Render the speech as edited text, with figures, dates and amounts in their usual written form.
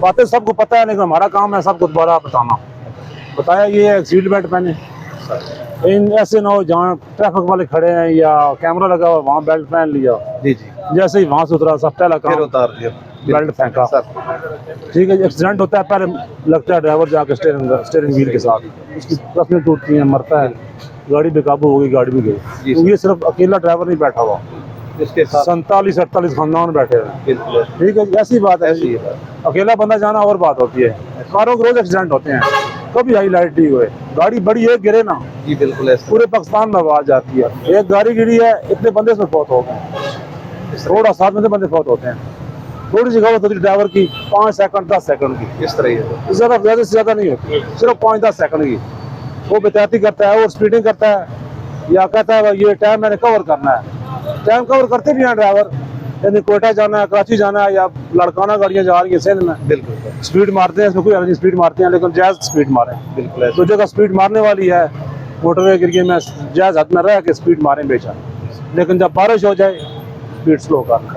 बातें सबको पता है, लेकिन हमारा काम है सबको दोबारा बताना। बताया ये है सीट बेल्ट पहने, इन ऐसे ना हो जहाँ ट्रैफिक वाले खड़े हैं या कैमरा लगा हुआ वहाँ बेल्ट पहन लिया, जी जी, जैसे ही वहाँ से उतरा सब पहला फिर काम उतार दिया बेल्ट फेंका। सर। ठीक है, एक्सीडेंट होता है पहले लगता है ड्राइवर जाके स्टीयरिंग व्हील के साथ, उसकी तस्वीर टूटती है, मरता है, गाड़ी बेकाबू हो गई, गाड़ी भी गई। तो ये सिर्फ अकेला ड्राइवर नहीं बैठा हुआ, इसके साथ 47-48 खानदान बैठे हैं। बिल्कुल ठीक है, ऐसी बात है। ऐसी है। अकेला बंदा जाना और बात होती है, कारों के रोज एक्सीडेंट होते हैं, कभी हाईलाइट नहीं हुए। गाड़ी बड़ी एक गिरे ना जी बिल्कुल ऐसा। पूरे पाकिस्तान में आवाज जाती है, एक गाड़ी गिरी है इतने बंदे इसमें फौत हो गए, थोड़ा 7 में से बंदे फौत होते हैं। थोड़ी सी गलत होती है ड्राइवर की 5 सेकंड 10 सेकंड की, इस तरह ही है। ज्यादा से ज्यादा नहीं होती, सिर्फ 5-10 सेकंड की। वो बेहतियाती करता है और स्पीडिंग करता है, या कहता है ये टाइम मैंने कवर करना है। टाइम कवर करते भी हैं ड्राइवर, यानी कोयटा जाना है, कराची जाना है, या लड़काना गाड़ियाँ जा रही है सिंध में, बिल्कुल सर। स्पीड मारते हैं, इसमें कोई अर्जी स्पीड मारते हैं, लेकिन जायज स्पीड मारें। बिल्कुल ऐसा। तो जगह स्पीड मारने वाली है मोटरवे गिरिए में जायज हद में रह के स्पीड मारें बेचा, लेकिन जब बारिश हो जाए स्पीड स्लो करना।